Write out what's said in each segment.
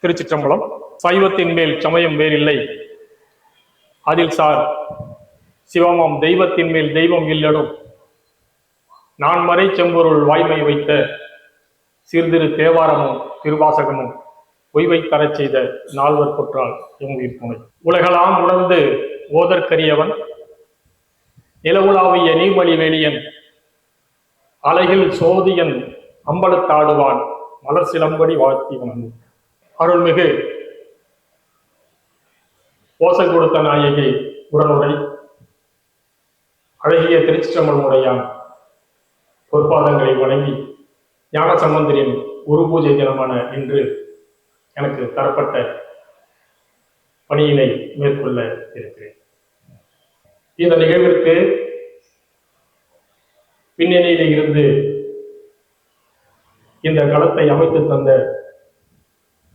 திருச்சிற்றம்பலம். சைவத்தின் மேல் சமயம் வேறில்லை, அதில் சார் சிவமாம் தெய்வத்தின் மேல் தெய்வம் இல்லடும், நான் மறை செம்பொருள் வாய்மை வைத்த சீர்திரு தேவாரமும் திருவாசகமும் பொய்வை தரச் செய்த நால்வர் கொற்றால் எம்முயிர் துணை. உலகலாம் உணர்ந்து ஓதற்கரியவன், நிலவுலாவிய நீர்மலி வேலியன், அலையில் சோதியன் அம்பலத்தாடுவான், மலர் சிலம்படி வாழ்த்தி வணங்கும். அருள்மிகு ஓசை கொடுத்த நாயகி உடனுரை அழகிய திருச்சிற்றம்பலம் உடையான் பொற்பாதங்களை வணங்கி ஞான சம்பந்தரின் குரு பூஜை தினமான இன்று எனக்கு தரப்பட்ட பணியினை மேற்கொள்ள இருக்கிறேன். இந்த நிகழ்விற்கு பின்னணியிலே இருந்து இந்த களத்தை அமைத்து தந்த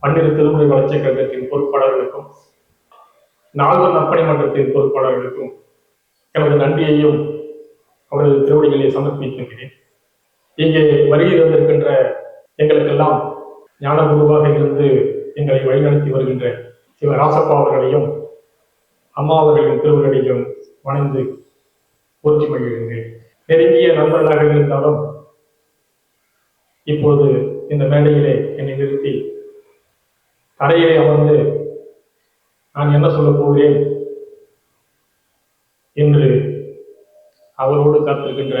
பன்னிரு திருமுறை வளர்ச்சிக் கழகத்தின் பொறுப்பாளர்களுக்கும் நால்வர் நற்பணி மன்றத்தின் பொறுப்பாளர்களுக்கும் எனது நன்றியையும் அவரது திருவடிகளை சமர்ப்பிக்கின்றேன். இங்கே வருகை தந்திருக்கின்ற எங்களுக்கெல்லாம் ஞான குருவாக இருந்து எங்களை வழிநடத்தி வருகின்ற சிவராசப்பா அவர்களையும் அம்மா அவர்களின் திருவடிகளையும் வணங்கி போற்றி மகிழ்கின்றேன். நெருங்கிய நண்பர்களாக இருந்தாலும் இப்போது இந்த மேடையிலே என்னை நிறுத்தி தரையிலே அமர்ந்து நான் என்ன சொல்ல போகிறேன் என்று அவரோடு காத்திருக்கின்ற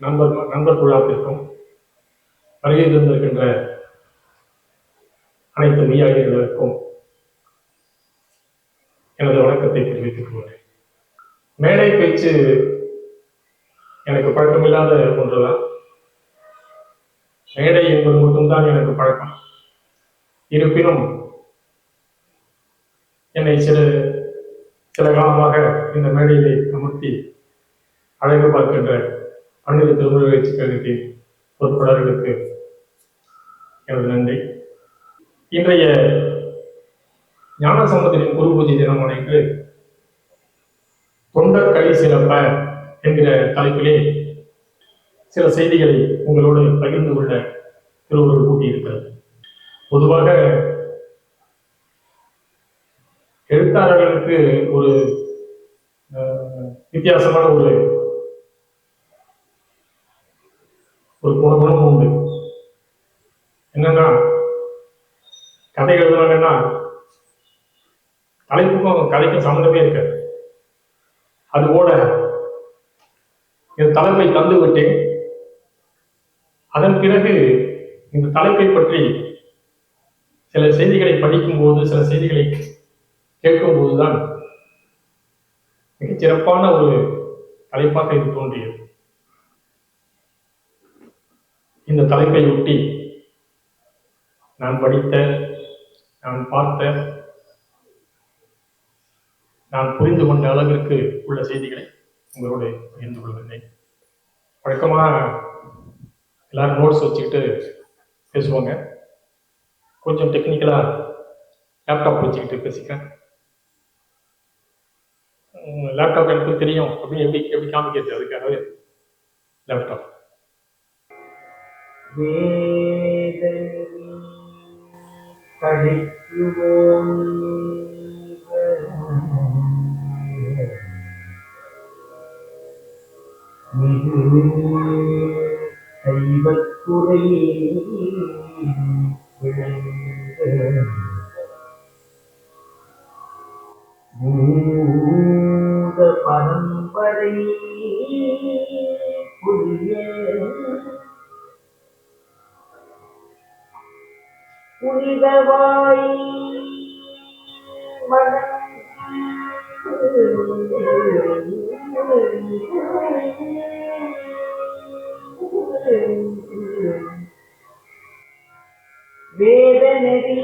நண்பர் குழாத்திற்கும் வருகை தந்திருக்கின்ற அனைத்து மெய்யாளர்களுக்கும் எனது வணக்கத்தை தெரிவித்துக் கொள்கிறேன். மேடை பேச்சு எனக்கு பழக்கமில்லாத ஒன்றுதான். மேடை என்பது மட்டும்தான் எனக்கு பழக்கம். இருப்பினும் என்னை சில காலமாக இந்த மேடையிலே அமர்த்தி அழகு பார்க்கின்ற பன்னிரு திருமுறை வளர்ச்சிக் கழகத்தின் பொறுப்பாளர்களுக்கு எனது நன்றி. இன்றைய ஞான சம்பந்தரின் குரு பூஜை தினமான இன்று தொண்டர் கலை சிறப்ப என்கிற தலைப்பிலே சில செய்திகளை உங்களோடு பகிர்ந்து கொள்ள திருவள்ளுவர் கூட்டியிருக்கிறது. பொதுவாக எழுத்தாளர்களுக்கு ஒரு வித்தியாசமான ஒரு குணமும் உண்டு. என்னன்னா, கதை எழுதுனாங்கன்னா தலைப்புக்கும் கதைக்கும் சம்மந்தமே இருக்காது. அதுபோல இந்த தலைப்பை தந்து விட்டேன். அதன் பிறகு இந்த தலைப்பை பற்றி சில செய்திகளை படிக்கும் போது, சில செய்திகளை கேட்கும் போதுதான் மிகச் சிறப்பான ஒரு தலைப்பாக இது தோன்றியது. இந்த தலைப்பை ஒட்டி நான் படித்த, நான் பார்த்த, நான் புரிந்து கொண்ட அளவிற்கு உள்ள செய்திகளை உங்களோடு பகிர்ந்து கொள்கின்றேன். வழக்கமா எல்லாரும் நோட்ஸ் வச்சுக்கிட்டு பேசுவாங்க. கொஞ்சம் டெக்னிக்கலா லேப்டாப் வச்சுக்கிட்டு பேசிக்கிறேன். லேப்டாப் எனக்கு தெரியும் அப்படின்னு எப்படி காமிக்கிறது, அதுக்காகவே லேப்டாப். சைவத்துறை மூத பரம்பரை புரிய புனிதவாய் வேதநெறி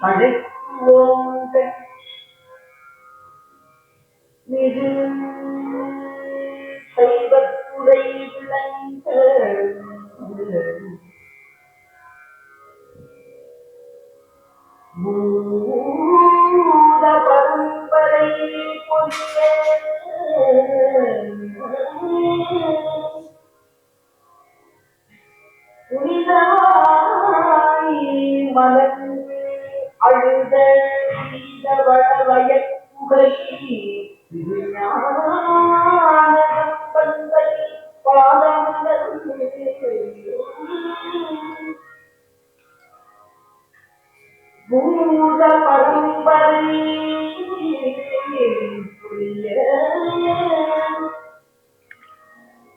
படைத்துவோங்க மிகு சைவத்துறை விளங்க மூத பரம்பரை பொய்ய புனிதவாய் மலர்ந்து அழுத வயப்புகை பந்தை பாதமலர் பூத பரம்பரை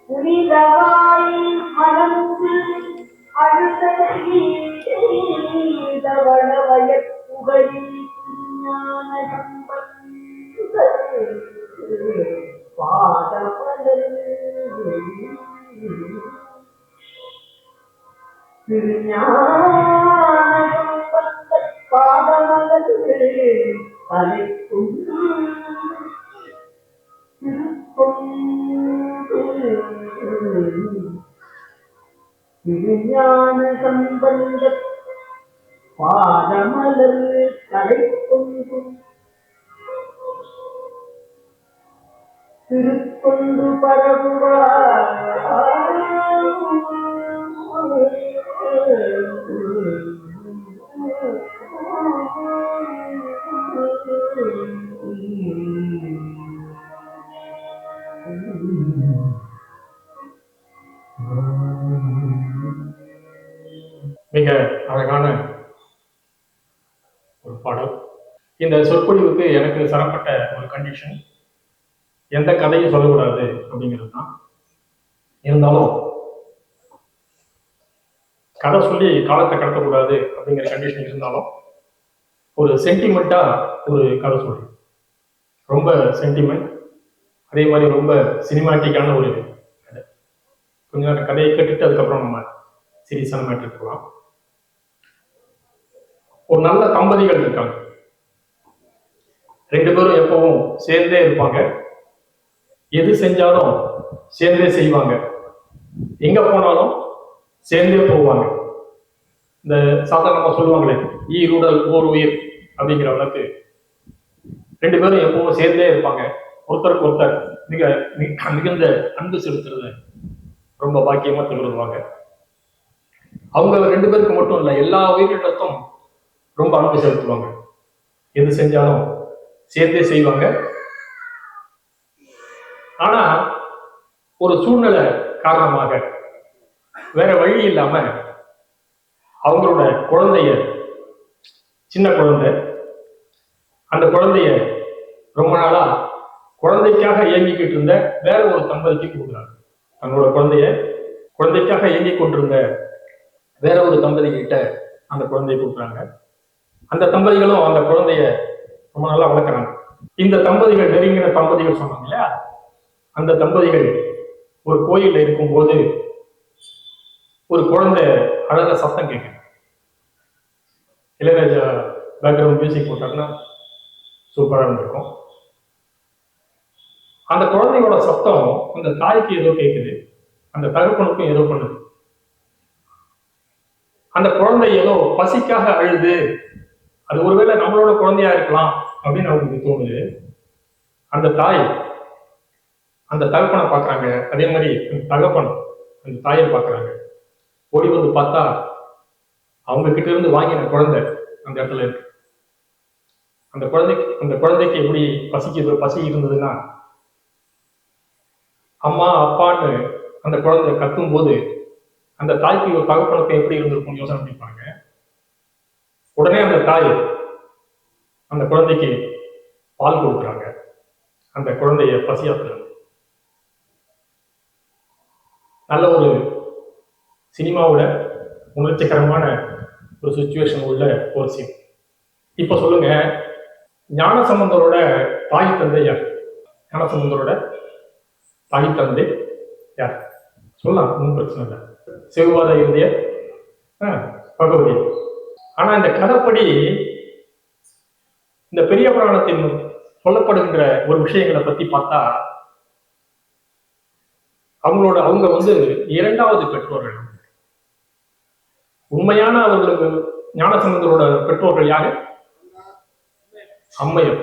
புனிதவாய் மலர்ந்து அழுதவள வயப்புகை ஞான பாதமலர் பாதமலர் அனைத்தும் திருஞான சம்பந்த பாதமலர் தலைக்கொண்டு திருக்கொண்டு பரவுவார் மிக அழகான ஒரு பாடல். இந்த சொற்பொழிவுக்கு எனக்கு தரப்பட்ட ஒரு கண்டிஷன், எந்த கதையும் சொல்லக்கூடாது அப்படிங்கிறது தான். இருந்தாலும் கதை சொல்லி காலத்தை கடத்தக்கூடாது அப்படிங்கிற கண்டிஷன் இருந்தாலும் ஒரு சென்டிமெண்டா ஒரு கதை சொல்றேன். ரொம்ப சென்டிமெண்ட், அதே மாதிரி ரொம்ப சினிமாட்டிக்கான ஒரு கதை. கொஞ்ச நேரம் கதையை கேட்டுட்டு அதுக்கப்புறம் நம்ம சீரியஸான மேட்டருக்கு போகலாம். ஒரு நல்ல தம்பதிகள் இருக்காங்க. ரெண்டு பேரும் எப்பவும் சேர்ந்தே இருப்பாங்க. எது செஞ்சாலும் சேர்ந்தே செய்வாங்க. எங்க போனாலும் சேர்ந்தே போவாங்க. இந்த சாதாரணமா சொல்லுவாங்களே, ஈருடல் ஓர் உயிர் அப்படிங்கிற அளவுக்கு ரெண்டு பேரும் எப்பவும் சேர்ந்தே இருப்பாங்க. ஒருத்தருக்கு ஒருத்தர் மிகுந்த அன்பு செலுத்துறத ரொம்ப பாக்கியமா திகழ்வாங்க. அவங்க ரெண்டு பேருக்கு மட்டும் இல்லை, எல்லா உயிரினத்தும் ரொம்ப அன்பு செலுத்துவாங்க. எது செஞ்சாலும் சேர்த்தே செய்வாங்க. ஆனா ஒரு சூழ்நிலை காரணமாக வேற வழி இல்லாம அவங்களோட குழந்தைய, சின்ன குழந்தை, அந்த குழந்தைய ரொம்ப நாளா குழந்தைக்காக இயங்கிக்கிட்டு இருந்த வேற ஒரு தம்பதிக்கு கொடுக்குறாங்க. தன்னோட குழந்தைக்காக இயங்கி கொண்டிருந்த வேற ஒரு தம்பதி கிட்ட அந்த குழந்தைய கொடுக்குறாங்க. அந்த தம்பதிகளும் அந்த குழந்தைய ரொம்ப நாளா வளர்க்குறாங்க. இந்த தம்பதிகள் நெருங்கின தம்பதிகள் சொன்னாங்க இல்லையா, அந்த தம்பதிகள் ஒரு கோயில்ல இருக்கும்போது ஒரு குழந்தை அழக சத்தம் கேட்கும். இளையராஜா பேக்ரவுண்ட் மியூசிக் போட்டாங்கன்னா சூப்பராக இருந்திருக்கும். அந்த குழந்தையோட சத்தம் அந்த தாய்க்கு ஏதோ கேட்குது, அந்த தகப்பனுக்கும் ஏதோ பண்ணுது. அந்த குழந்தை ஏதோ பசிக்காக அழுது, அது ஒருவேளை நம்மளோட குழந்தையா இருக்கலாம் அப்படின்னு அவங்களுக்கு தோணுது. அந்த தாய் அந்த தகப்பனை பார்க்குறாங்க. அதே மாதிரி அந்த தகப்பன் அந்த தாயை பார்க்குறாங்க. ஓடி வந்து பார்த்தா அவங்க கிட்ட இருந்து வாங்கின குழந்தை அந்த இடத்துல இருக்கு. அந்த குழந்தைக்கு எப்படி பசி இருந்ததுன்னா, அம்மா அப்பான்னு அந்த குழந்தை கத்தும் போது அந்த தாய்க்கு ஒரு தகப்பனுக்கு எப்படி இருந்திருக்கும்னு யோசனை பண்ணிப்பாங்க. உடனே அந்த தாய் அந்த குழந்தைக்கு பால் கொடுக்குறாங்க. அந்த குழந்தைய பசியாக்குறாங்க. நல்ல ஒரு சினிமாவோட உணர்ச்சிகரமான ஒரு சுச்சுவேஷன் உள்ள ஒரு சீன். இப்ப சொல்லுங்க, ஞானசம்பந்தரோட தாய் தந்தை யார்? ஞானசம்பந்தரோட தாய் தந்தை யார்? சொல்லலாம், ஒன்றும் பிரச்சனை இல்லை. சிவபாத இருந்திய பகவதி. ஆனா இந்த கதைப்படி இந்த பெரிய புராணத்தின் சொல்லப்படுகின்ற ஒரு விஷயங்களை பத்தி பார்த்தா அவங்க வந்து இரண்டாவது பெற்றோர்கள். உண்மையான அவர்களுக்கு ஞானசம்பந்தரோட பெற்றோர்கள் யாரு? அம்மையர்.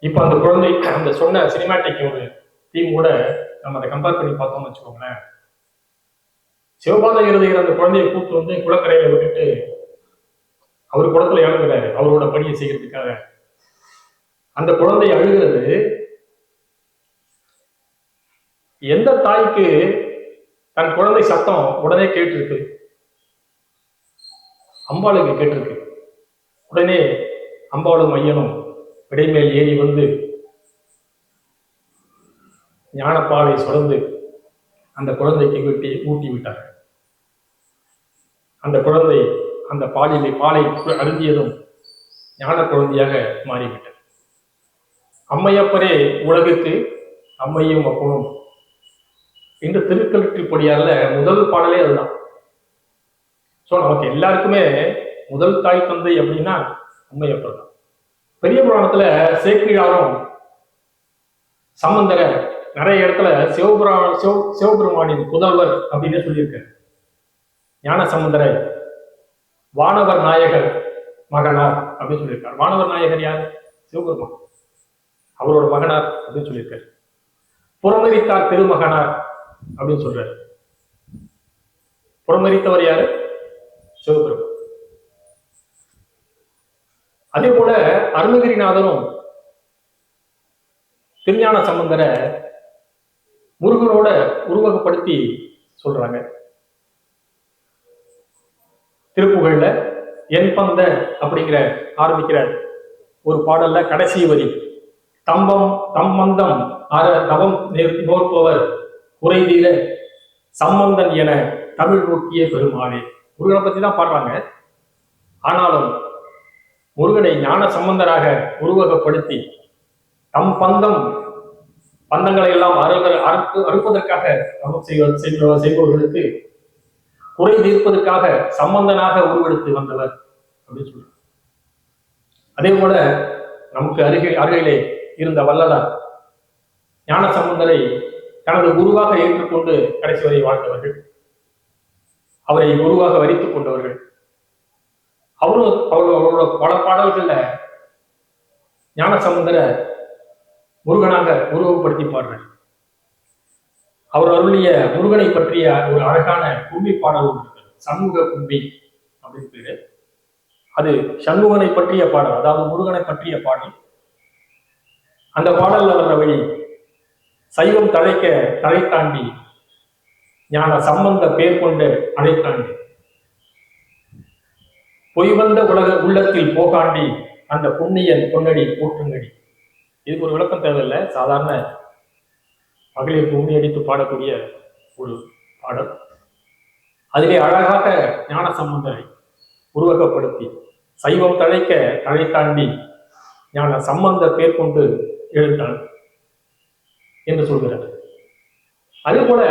இப்ப அந்த குழந்தை அந்த சொன்ன சினிமாட்டிக் ஒரு தீம் கூட நம்ம அதை கம்பேர் பண்ணி பார்த்தோம்னு வச்சுக்கோங்களேன். சிவபாத இருதயர் அந்த குழந்தையை கூப்பிட்டு வந்து குளக்கரையில விட்டுட்டு அவர் குளத்துல இறங்குறாரு அவரோட பணியை செய்யறதுக்காக. அந்த குழந்தை அழுகிறது. எந்த தாய்க்கு தன் குழந்தை சத்தம் உடனே கேட்டிருக்கு? அம்பாளுக்கு கேட்டிருக்கு. உடனே அம்பாளும் ஐயனும் விடைமேல் ஏறி வந்து ஞானப்பாலை சுரந்து அந்த குழந்தைக்கு ஊட்டி விட்டார். அந்த குழந்தை அந்த பாலை அருந்தியதும் ஞான குழந்தையாக மாறிவிட்டார். அம்மையப்பரே உலகுக்கு அம்மையும் அப்பனும் இந்த திருக்கழுற்றிப்படியால முதல் பாடலே அதுதான். ஸோ நமக்கு எல்லாருக்குமே முதல் தாய் தந்தை அப்படின்னா அம்மையப்பர் தான். பெரிய புராணத்துல சேக்கிழாரும் சம்பந்தர நிறைய இடத்துல சிவபெருமானின் புதல்வர் அப்படின்னு சொல்லியிருக்காரு. ஞான சம்பந்தரை வானவர் நாயகர் மகனார் அப்படின்னு சொல்லியிருக்காரு. வானவர் நாயகர் யார்? சிவபெருமான், அவரோட மகனார் அப்படின்னு சொல்லியிருக்காரு. புறமரித்தார் திருமகனார் அப்படின்னு சொல்றாரு. புறமரித்தவர் யாரு? சிவபெருமான். அதே போல அருணகிரிநாதரும் திருஞான சம்பந்தரை முருகனோட உருவகப்படுத்தி சொல்றாங்க. திருப்புகழ்ல என் பந்த அப்படிங்கிற ஆரம்பிக்கிற ஒரு பாடல்ல கடைசி வரி, தம்மந்தம் தவம் நோற்பவர் குறைதீர சம்பந்தன் என தமிழ் நோக்கிய பெருமாளே. முருகனை பத்தி தான் பாடுறாங்க. ஆனாலும் முருகனை ஞான சம்பந்தராக உருவகப்படுத்தி தம் பந்தங்களை எல்லாம் அறுப்பதற்காக தவம் செய்பவர்களுக்கு குறை தீர்ப்பதற்காக சம்பந்தனாக உருவெடுத்து வந்தவர் அப்படின்னு சொல்றார். அதே போல நமக்கு அருகிலே இருந்த வள்ளலார் ஞான சம்பந்தரை தனது குருவாக ஏற்றுக்கொண்டு கடைசி வரை வாழ்ந்தவர்கள், அவரை குருவாக வரித்துக் கொண்டவர்கள். அவரோட பல பாடல்கள்ல ஞான சம்பந்தரை முருகனாக உருவப்படுத்தி பாடுறார். அவர் அருளிய முருகனை பற்றிய ஒரு அழகான கும்பி பாடல் இருக்கு, சண்முக கும்பி அப்படின்னு பேரு. அது சண்முகனை பற்றிய பாடல், அதாவது முருகனை பற்றிய பாடல். அந்த பாடல்ல வர்ற வழி, சைவம் தழை தாண்டி ஞான சம்பந்த பேர் கொண்டு அழைத்தாண்டி பொய் வந்த உள்ளத்தில் போகாண்டி அந்த புண்ணியன் பொன்னடி போற்றுங்கடி. இதுக்கு ஒரு விளக்கம் தேவையில்லை, சாதாரண மகளிர் பூமி அடித்து பாடக்கூடிய ஒரு பாடல். அதிலே அழகாக ஞான சம்பந்தரை உருவகப்படுத்தி சைவம் தழை தாண்டி ஞான சம்பந்த பேர் கொண்டு எழுத்தான் என்று சொல்கிறார். அதே போல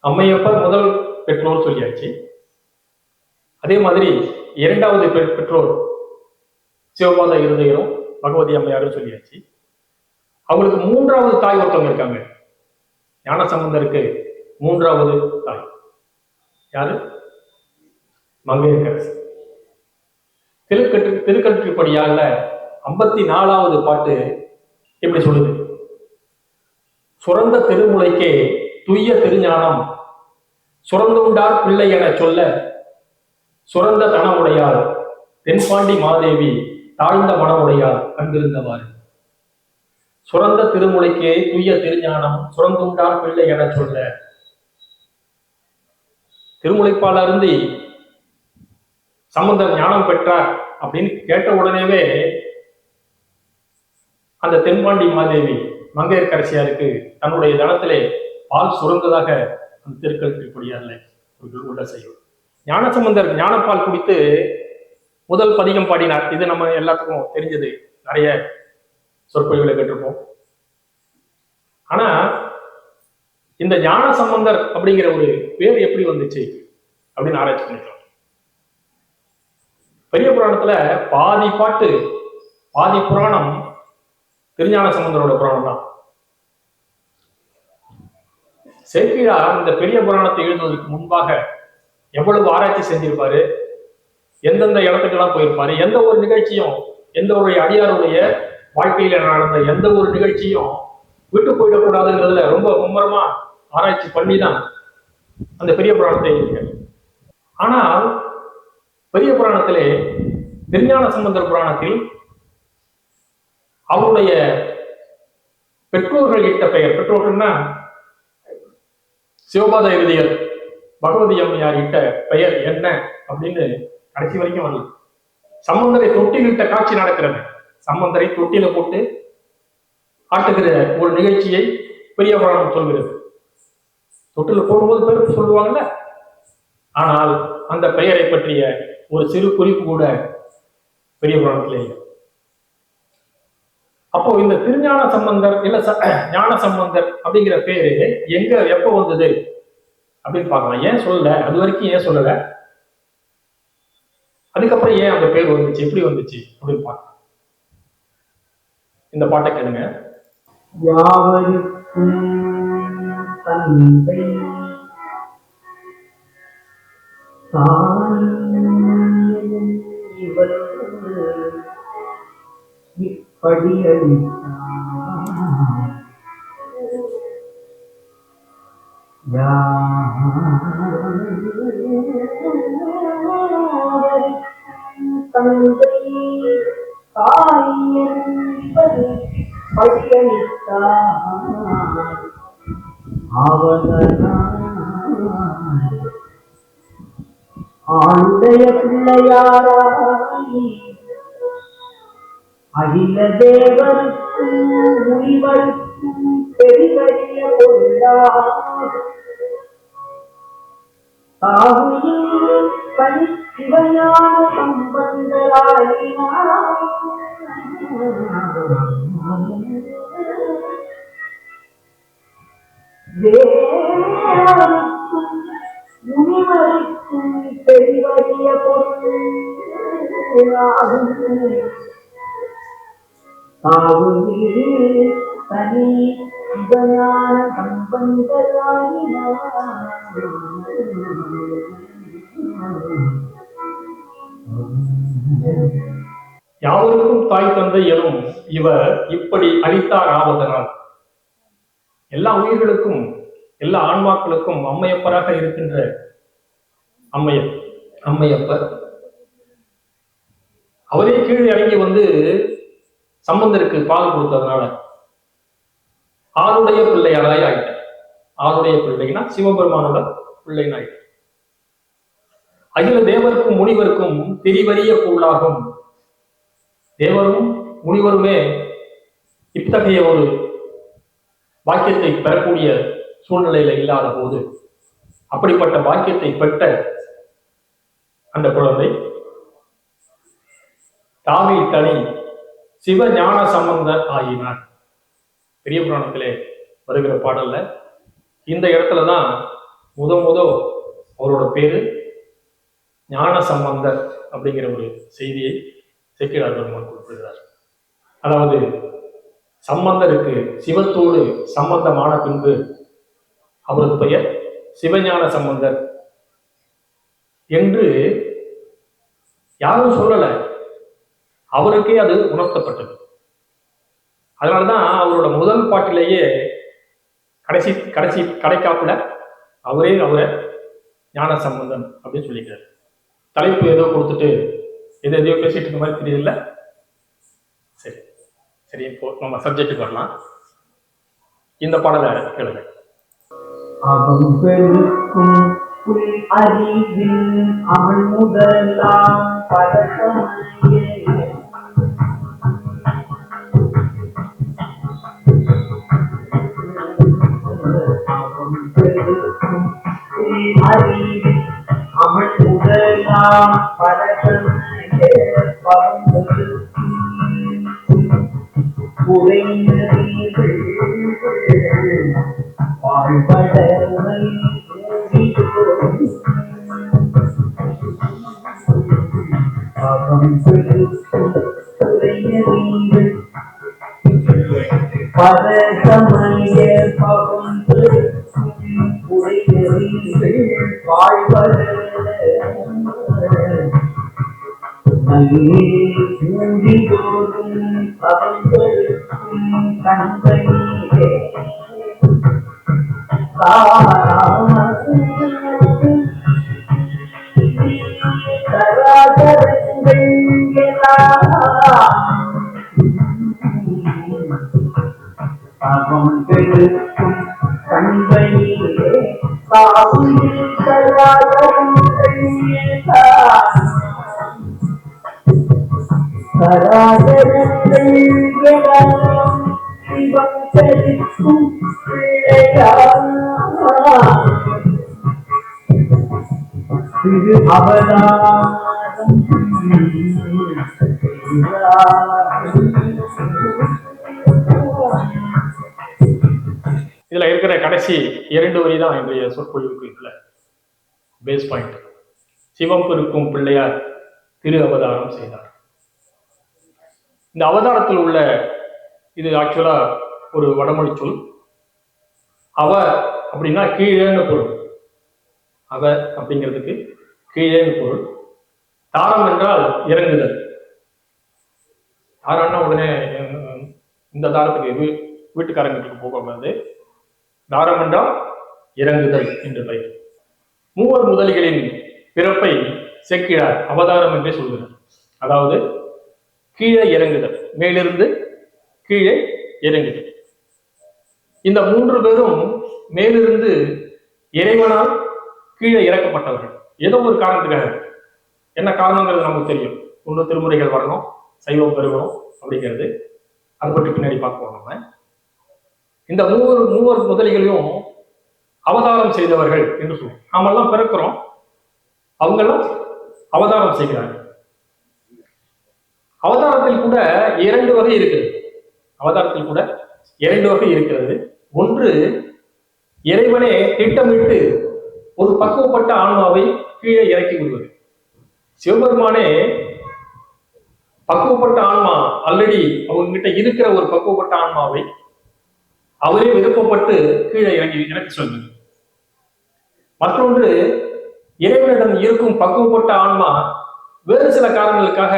அம்மையப்பர் முதல் பெற்றோர் சொல்லியாச்சு. அதே மாதிரி இரண்டாவது பெற்றோர் சிவபாத இருதயரும் பகவதி அம்மையாரும் சொல்லியாச்சு. அவங்களுக்கு மூன்றாவது தாய் ஒருத்தவங்க இருக்காங்க. ஞான சம்பந்தருக்கு மூன்றாவது தாய் யாரு? மங்கையர்க்கரசி. திருக்கற்றுப்படியால 54வது பாட்டு எப்படி சொல்லுது? சுரந்த திருமுலைக்கே துய்ய திருஞானம் சுரந்துண்டார் பிள்ளை என சொல்ல சுரந்த தனமுடையாள் தென்பாண்டி மாதேவி தாழ்ந்த மனமுடையாள் கண்டிருந்தவாறு. சுரந்த திருமுலைக்கே துய்ய திருஞானம் சுரந்துண்டார் பிள்ளை என சொல்ல. திருமுலைப்பால் அருந்தி சம்பந்தர் ஞானம் பெற்றார் அப்படின்னு கேட்ட உடனேவே அந்த தென்பாண்டி மாதேவி மங்கையர்க்கரசியாருக்கு தன்னுடைய தனத்திலே பால் சுரந்ததாக அந்த திருக்கழுற்றிப்படியார்ல உள்ள செய்யும். ஞானசம்பந்தர் ஞானப்பால் குடித்து முதல் பதிகம் பாடினார். இது நம்ம எல்லாத்துக்கும் தெரிஞ்சது, நிறைய சொற்பொழிவுகளை கேட்டிருப்போம். ஆனா இந்த ஞான சம்பந்தர் அப்படிங்கிற ஒரு பேர் எப்படி வந்துச்சு அப்படின்னு ஆராய்ச்சி பண்ணிக்கலாம். பெரிய புராணத்துல பாதி பாட்டு பாதி புராணம் திருஞான சம்பந்தரோட புராணம் தான். சேக்கிழார் இந்த பெரிய புராணத்தை எழுதுவதற்கு முன்பாக எவ்வளவு ஆராய்ச்சி செஞ்சிருப்பாரு, எந்தெந்த இடத்துக்கெல்லாம் போயிருப்பாரு, எந்த ஒரு நிகழ்ச்சியும், எந்த ஒரு அடியாருடைய வாழ்க்கையில நடந்த எந்த ஒரு நிகழ்ச்சியும் விட்டு போயிடக்கூடாதுங்கிறதுல ரொம்ப மும்மரமா ஆராய்ச்சி பண்ணி தான் அந்த பெரிய புராணத்தை எழுதியிருக்காரு. ஆனால் பெரிய புராணத்திலே திருஞான சம்பந்தர் புராணத்தில் அவருடைய பெற்றோர்கள் இட்ட பெயர், பெற்றோர்கள்னா சிவபாத இறுதியர் பகவதி அம்மையார் இட்ட பெயர் என்ன அப்படின்னு கடைசி வரைக்கும் வரல. சம்பந்தரை தொட்டிலிட்ட காட்சி நடக்கிறது. சம்பந்தரை தொட்டில போட்டு ஆட்டுகிற ஒரு நிகழ்ச்சியை பெரிய புராணம் சொல்கிறது. தொட்டில போடும்போது பேருக்கு சொல்லுவாங்கல்ல, ஆனால் அந்த பெயரை பற்றிய ஒரு சிறு குறிப்பு கூட பெரிய புராணத்திலே இல்லை. அப்போ இந்த திருஞான சம்பந்தர் இல்ல ஞான சம்பந்தர் அப்படிங்கிற பேரு எங்க எப்ப வந்தது அப்படின்னு பார்க்கலாம். ஏன் சொல்லல, அது வரைக்கும் ஏன் சொல்லல, அதுக்கப்புறம் ஏன் அந்த பேர் வந்துச்சு, எப்படி வந்துச்சு அப்படின்னு பார்க்கலாம். இந்த பாட்டை கேளுங்க. யாவருக்கும் தந்தை இவர் இப்படி தந்தை தாயன்பது படியளித்தார் ஆண்டைய பிள்ளையாராய் அகில தேவருக்கும் முனிவருக்கும் பெரிய பொருளார் தாவியில் பணி சிவஞான சம்பந்தராயினார் தேவருக்கும் முனிவருக்கும் பெரிய பொருளாகும் தாவியில் பணி சிவஞான சம்பந்தராயினார். யாவருக்கும் தாய் தந்தை எனும் இவர் இப்படி அளித்தார் ஆவதனால் எல்லா உயிர்களுக்கும் எல்லா ஆன்மாக்களுக்கும் அம்மையப்பராக இருக்கின்ற அம்மையப்பர் அவரே கீழே இறங்கி வந்து சம்பந்தருக்கு பால் கொடுத்ததுனால ஆளுடைய பிள்ளையாராய் ஆயிட்டார். ஆளுடைய பிள்ளைனா சிவபெருமானோட பிள்ளைன்னு ஆயிட்டார். அகில தேவருக்கும் முனிவருக்கும் திரிவரிய பொருளாகும். தேவரும் முனிவருமே இத்தகைய ஒரு பாக்கியத்தை பெறக்கூடிய சூழ்நிலையில இல்லாத போது அப்படிப்பட்ட பாக்கியத்தை பெற்ற அந்த குழந்தை தாவி தனி சிவஞான சம்பந்தர் ஆகினார். பெரிய புராணத்திலே வருகிற பாடல்ல இந்த இடத்துலதான் முத அவரோட பேரு ஞான சம்பந்தர் அப்படிங்கிற ஒரு செய்தியை சேக்கிழார் பெருமான் குறிப்பிடுகிறார். அதாவது சம்பந்தருக்கு சிவத்தோடு சம்பந்தமான பின்பு அவரது பெயர் சிவஞான சம்பந்தர் என்று யாரும் சொல்லல, அவருக்கே அது உணர்த்தப்பட்டது. அதனாலதான் அவரோட முதல் பாட்டிலேயே கடைசி கடைக்காப்புல அவரை ஞான சம்பந்தன் அப்படின்னு சொல்லிக்கிறார். தலைப்பு ஏதோ கொடுத்துட்டு எதையோ பேசிட்டு இருக்க மாதிரி தெரியல. சரி இப்போ நம்ம சப்ஜெக்டுக்கு வரலாம். இந்த பாடலை கேளுங்க. அவங்களுக்கும் அறிவில் அவள் முதலாம் பழக்கமையே அறிவில் அவள் முதலாம் பழக்கமையே குறைந்தீர்கள் வாழ்வடமை குறைந்தீர்கள் பரசமய பகுந்து குறைந்தீர்கள் வாழ்வட நல்லே மூடிதோறும் அவர்களுக்கும் கண்களே கரா கண்பணியே காவும் கராதம் கராதரங்கள் எல்லாம் சிவம் தரிக்கும் பிள்ளையார் திரு அவதாரம் இதுல இருக்கிற கடைசி 2 வரி தான் என்னுடைய சொற்பொழிவுக்கு இதுல பேஸ் பாயிண்ட். சிவம் பெருக்கும் பிள்ளையார் திரு அவதாரம் செய்தார். இந்த அவதாரத்தில் உள்ள இது ஆக்சுவலா ஒரு வடமொழி சொல். அவ அப்படின்னா கீழேன்னு பொருள். அவ அப்படிங்கிறதுக்கு கீழேன்னு பொருள். தாரம் என்றால் இறங்குதல். தாரம்னா உடனே இந்த தாரத்துக்கு வீட்டுக்காரங்களுக்கு போகக்கூடாது. தாரம் என்றால் இறங்குதல் என்று பெயர். மூவர் முதலிகளின் பிறப்பை செக்கிழார் அவதாரம் என்றே சொல்கிறார். அதாவது கீழே இறங்குதல், மேலிருந்து கீழே இறங்குதல். இந்த 3 பேரும் மேலிருந்து இறைவனால் கீழே இறக்கப்பட்டவர்கள். ஏதோ ஒரு காரணத்துக்காக. என்ன காரணங்கிறது நமக்கு தெரியும். 3 திருமுறைகள் வரணும், சைவம் பெருகணும் அப்படிங்கிறது. அதை பற்றி பின்னாடி பார்ப்போம் நம்ம. இந்த மூவர் முதலிகளையும் அவதாரம் செய்தவர்கள் என்று சொல்லுவோம். நாமெல்லாம் பிறக்கிறோம், அவங்கெல்லாம் அவதாரம் செய்கிறார்கள். அவதாரத்தில் கூட 2 வகை இருக்கிறது. அவதாரத்தில் கூட 2 வகை இருக்கிறது. ஒன்று, இறைவனே திட்டமிட்டு ஒரு பக்குவப்பட்ட ஆன்மாவை கீழே இறக்கி விடுவது. சிவபெருமானே பக்குவப்பட்ட ஆன்மா, ஆல்ரெடி அவங்க கிட்ட இருக்கிற ஒரு பக்குவப்பட்ட ஆன்மாவை அவரே விருப்பப்பட்டு கீழே இறக்கி சொல்வது. மற்றொன்று, இறைவனிடம் இருக்கும் பக்குவப்பட்ட ஆன்மா வேறு சில காரணங்களுக்காக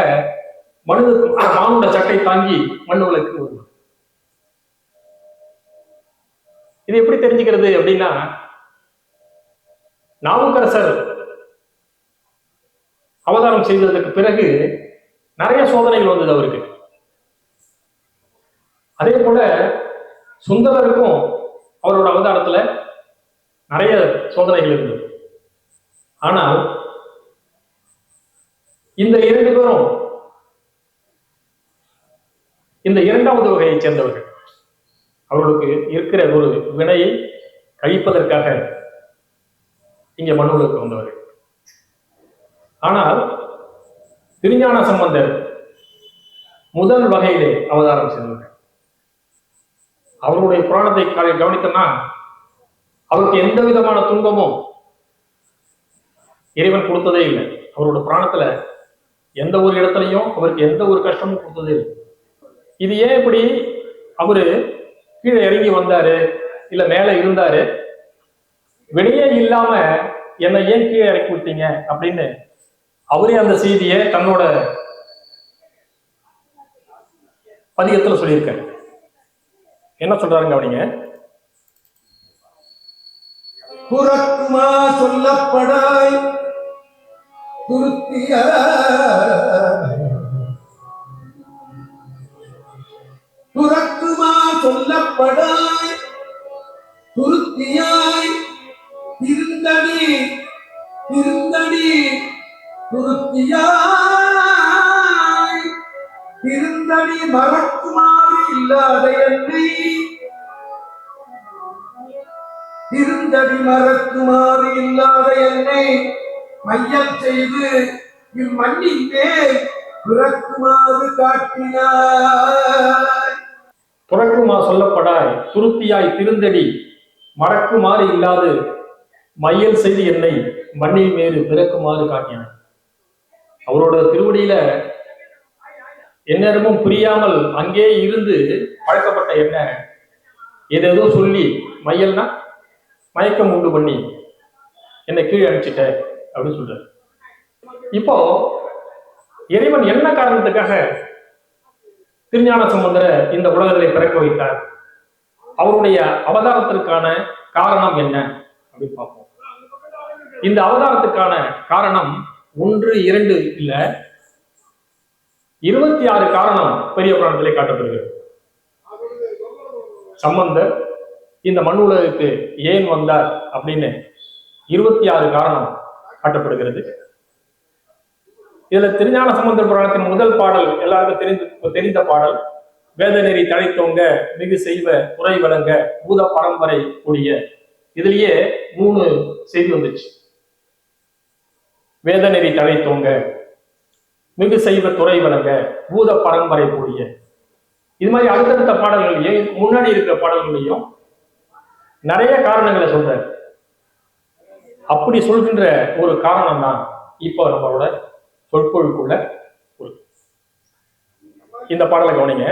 மானுட சட்டை தாங்கி மண்ணுகளுக்கு வருவது. இது எப்படி தெரிஞ்சுக்கிறது அப்படின்னா, நாவுக்கரசர் அவதாரம் செய்ததற்கு பிறகு நிறைய சோதனைகள் வந்தது அவருக்கு. அதே போல சுந்தரருக்கும் அவரோட அவதாரத்துல நிறைய சோதனைகள் இருந்தது. ஆனால் இந்த 2 பேரும் இந்த 2வது வகையை சேர்ந்தவர்கள். அவர்களுக்கு இருக்கிற ஒரு வினையை கழிப்பதற்காக இங்க மண்ணுலகுக்கு வந்தவர்கள். ஆனால் திருஞான சம்பந்தர் முதல் வகையிலே அவதாரம் செய்தவர்கள். அவருடைய புராணத்தை கவனித்தோம்னா அவருக்கு எந்த விதமான துன்பமும் இறைவன் கொடுத்ததே இல்லை. அவரோட புராணத்துல எந்த ஒரு இடத்துலையும் அவருக்கு எந்த ஒரு கஷ்டமும் கொடுத்ததே இல்லை. இது ஏன் இப்படி அவரு கீழே இறங்கி வந்தாரு, இல்ல மேல இருந்தாரு, வெளியே இல்லாம என்னை ஏன் கீழே இறக்கி விட்டீங்க அப்படின்னு அவரே அந்த செய்தியை தன்னோட பதிகத்துல சொல்லியிருக்காரு. என்ன சொல்றாருங்க அவனிங்க? புறக்குமா சொல்லப்படாய் துருத்திய புறக்குமா சொல்லப்படாய் துருத்தியாய் திருந்தடி திருந்தடி துருத்தியாய் திருந்தடி மறக்குமாறு இல்லாத என்னை திருந்தடி மறக்குமாறு இல்லாத என்னை மையம் செய்து இம்மண்ணின் மேல் பிறக்குமாறு காட்டினாய். புறக்குமா சொல்லப்படாய் துருத்தியாய் திருந்தடி மறக்குமாறு இல்லாது மையல் செய்து என்னை மண்ணில் மேறு பிறக்குமாறு காட்டினான். அவரோட திருவடியில எந்நேரமும் புரியாமல் அங்கே இருந்து பழக்கப்பட்ட என்ன ஏதேதோ சொல்லி மையல்னா மயக்கம் உண்டு பண்ணி என்னை கீழே அடிச்சுட்ட அப்படின்னு சொல்றாரு. இப்போ இறைவன் என்ன காரணத்துக்காக திருஞான சம்பந்தரை இந்த உலகத்திலே பிறக்க வைத்தார்? அவருடைய அவதாரத்திற்கான காரணம் என்ன அப்படின்னு பார்ப்போம். இந்த அவதாரத்துக்கான காரணம் 1, 2 இல்ல 26 காரணம் பெரிய புராணத்திலே காட்டப்படுகிறது. சம்பந்தர் இந்த மண் உலகுக்கு ஏன் வந்தார் அப்படின்னு 26 காரணம் காட்டப்படுகிறது. இதுல திருஞான சம்பந்தர் புராணத்தின் முதல் பாடல் எல்லாருக்கும் தெரிந்த பாடல், வேதநெறி தழைத்தோங்க மிகு செய்வ துறை வழங்க பூத பரம்பரை கூடிய. இதுலயே 3 செய்தி வந்துச்சு. வேதநெறி தழைத்தோங்க, மிகு செய்வ துறை வழங்க, பூத பரம்பரை கூடிய. இது மாதிரி அடுத்தடுத்த பாடல்களையும் முன்னாடி இருக்கிற பாடல்களையும் நிறைய காரணங்களை சொல்றாரு. அப்படி சொல்கின்ற ஒரு காரணம் தான் இப்போ நம்மளோட சொற்பொழிக்குள்ள இந்த பாடலை கவனிங்க.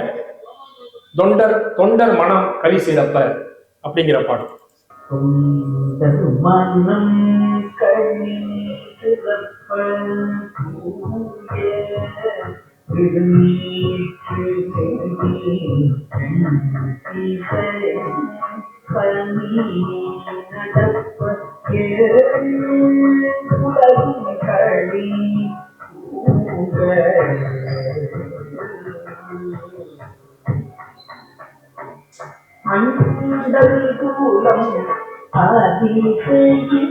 தொண்டர் மனம் களி சிறப்ப அப்படிங்கிற பாடல். தொண்டர் மனம் களி சிறப்ப அண்டல் கூலம் அதிசயிப்ப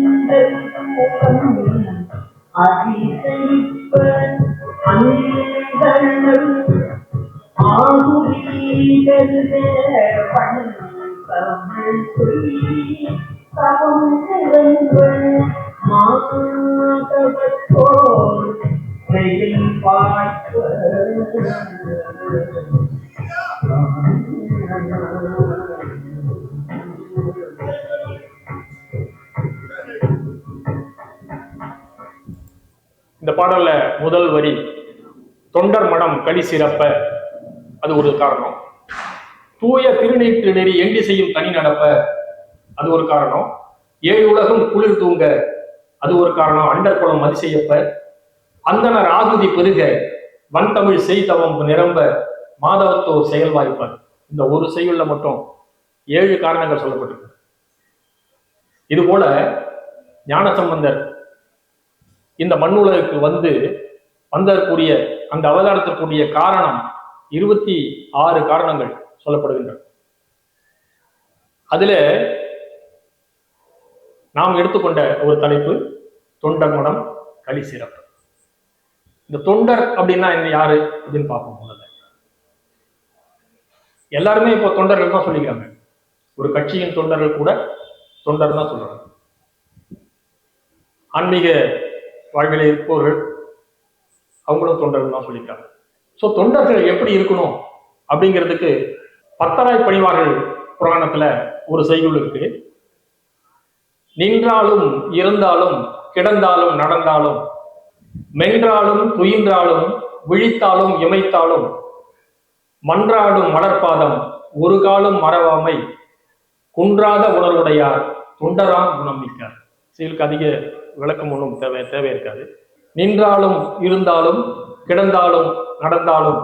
அண்டல் கூலம் அதிசயிப்ப அண்டல் ஆகுதிகள் தமிழ் தவம் மாதவத்தோர் இந்த பாடல்ல முதல் வரி தொண்டர் மனம் களி சிறப்ப, அது ஒரு காரணம். தூய திருநீற்று நெறி எண்டி செய்யும் தனி நடப்ப, அது ஒரு காரணம். 7 உலகம் குளிர் தூங்க, அது ஒரு காரணம். அண்டர்குளம் அதிசயப்ப, அந்தனர் ஆகுதி பெருக, வன் தமிழ் செய்தவம் நிரம்ப, மாதவத்தோர் செயல் வாய்ப்பார். இந்த ஒரு செய்யுள்ள மட்டும் 7 காரணங்கள் சொல்லப்பட்டிருக்கு. இது போல ஞானசம்பந்தர் இந்த மண்ணுலகுக்கு வந்தக்கூடிய அந்த அவதாரத்திற்குரிய காரணம் 26 காரணங்கள் சொல்லப்படுகின்றன. அதுல நாம் எடுத்துக்கொண்ட ஒரு தலைப்பு தொண்டர் மனம் களி சிறப்பு. இந்த தொண்டர் அப்படின்னா என்ன, யாரு அப்படின்னு பார்ப்போம். முதல்ல எல்லாருமே இப்போ தொண்டர்கள் தான் சொல்லிக்கிறாங்க. ஒரு கட்சியின் தொண்டர்கள் கூட தொண்டர் தான் சொல்றாங்க. ஆன்மீக வாழ்வில் இருப்பவர்கள் அவங்களும் தொண்டர்கள் தான் சொல்லிக்கிறாங்க. ஸோ தொண்டர்கள் எப்படி இருக்கணும் அப்படிங்கிறதுக்கு பத்தராய் பணிவார்கள் புராணத்துல ஒரு செய்யுள் இருக்கு. நின்றாலும் இருந்தாலும் கிடந்தாலும் நடந்தாலும் மென்றாலும் துயின்றாலும் விழித்தாலும் இமைத்தாலும் மன்றாடும் மலர்பாதம் ஒரு காலம் மறவாமை குன்றாத உணர்வுடையார் தொண்டராம் குணம் மிக்கார். செயலுக்கு அதிக விளக்கம் ஒன்றும் தேவை இருக்காது. நின்றாலும் இருந்தாலும் கிடந்தாலும் நடந்தாலும்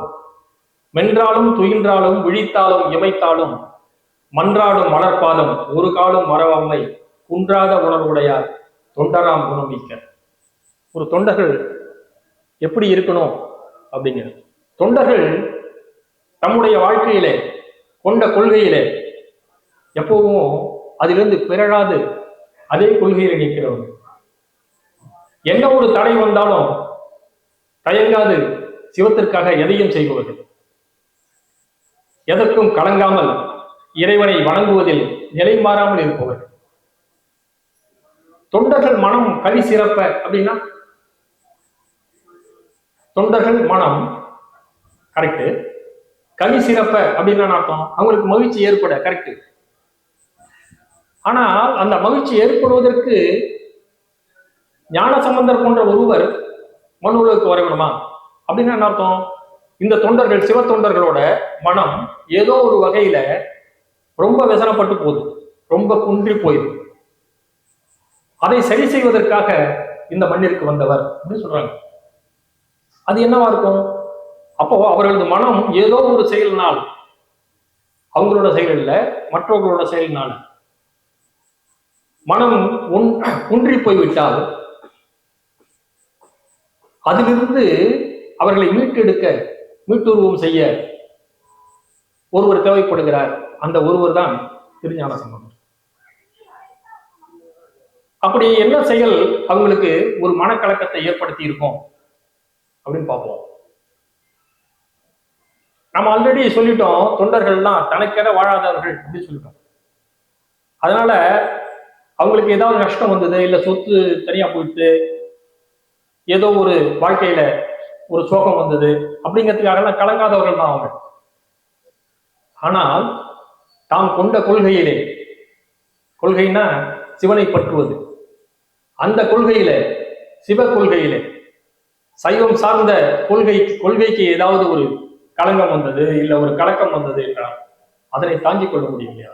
மென்றாலும் துயின்றாலும் விழித்தாலும் இமைத்தாலும் மன்றாடும் மலர்பாதம் ஒரு காலம் மறவாமை குன்றாத உணர்வுடையார் தொண்டராம் குணம் மிக்க. ஒரு தொண்டர்கள் எப்படி இருக்கணும் அப்படிங்கிறது, தொண்டர்கள் தம்முடைய வாழ்க்கையிலே கொண்ட கொள்கையிலே எப்பவும் அதிலிருந்து பிறழாது அதே கொள்கையில நிற்கிறவங்க. என்ன ஒரு தடை வந்தாலும் தயங்காது சிவத்திற்காக எதையும் செய்பவர்கள், எதற்கும் கலங்காமல் இறைவனை வணங்குவதில் நிலை மாறாமல் இருப்பவர்கள். தொண்டர்கள் மனம் களி சிறப்ப அப்படின்னா, தொண்டர்கள் மனம் கரெக்ட், களி சிறப்ப அப்படின்னா அர்த்தம் அவங்களுக்கு மகிழ்ச்சி ஏற்பட கரெக்ட். ஆனால் அந்த மகிழ்ச்சி ஏற்படுவதற்கு ஞானசம்பந்தர் போன்ற ஒருவர் மண் உலகுக்கு வர வேணுமா அப்படின்னா என்ன அர்த்தம்? இந்த தொண்டர்கள், சிவ தொண்டர்களோட மனம் ஏதோ ஒரு வகையில ரொம்ப व्यसனப்பட்டு போகுது, ரொம்ப குன்றி போயிடுது. அதை சரி செய்வதற்காக இந்த மண்ணிற்கு வந்தவர் அப்படின்னு சொல்றாங்க. அது என்னவா இருக்கும்? அப்போ அவர்களது மனம் ஏதோ ஒரு செயலினால், அவங்களோட செயல் இல்ல மற்றவர்களோட செயலினால மனம் குன்றி போய்விட்டால் அதிலிருந்து அவர்களை மீட்டெடுக்க, மீட்டுருவம் செய்ய ஒருவர் தேவைப்படுகிறார். அந்த ஒருவர் தான் திருஞான சம்பந்தர். அப்படி என்ன செயல் அவங்களுக்கு ஒரு மனக்கலக்கத்தை ஏற்படுத்தி இருக்கும் அப்படின்னு பார்ப்போம். நம்ம ஆல்ரெடி சொல்லிட்டோம், தொண்டர்கள்லாம் தனக்கென வாழாதவர்கள் அப்படின்னு சொல்லிட்டோம். அதனால அவங்களுக்கு ஏதாவது நஷ்டம் வந்தது, இல்ல சொத்து தனியா போயிட்டு, ஏதோ ஒரு வாழ்க்கையில ஒரு சோகம் வந்தது அப்படிங்கிறதுக்காக கலங்காதவர்கள் தான் அவங்க. ஆனால் தாம் கொண்ட கொள்கைனா சிவனை பற்றுவது, அந்த கொள்கையில, சிவ கொள்கையில, சைவம் சார்ந்த கொள்கைக்கு ஏதாவது ஒரு களங்கம் வந்தது, இல்ல ஒரு கலக்கம் வந்தது என்றால் அதனை தாங்கிக் கொள்ள முடியலையா?